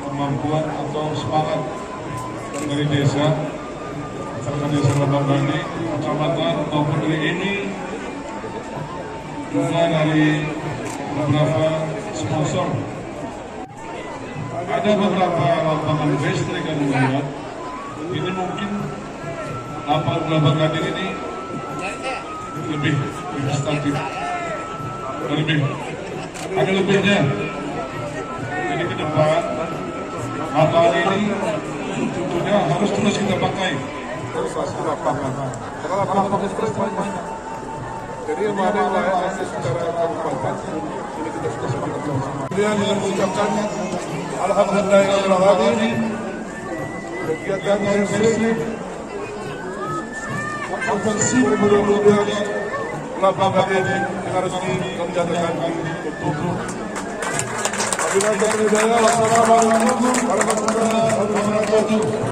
kemampuan atau semangat dari desa, misalkan desa Labang Bandi, kecamatan maupun dari ini, juga dari beberapa sponsor. Ada beberapa lapangan listrik yang melihat ini mungkin lapangan gading ini lebih stabil, ada lebihnya. Jadi ke depan lapangan ini tentunya harus terus kita pakai. Jadi yang ada layak secara kabupaten ini kita sudah sepakat bersama. Kemudian dengan mengucapkan alhamdulillahirobbilalamin, kegiatan sesi ofensif 2022 Labang Bandi dengan resmi kami nyatakan tutup. Wassalamualaikum warahmatullahi wabarakatuh.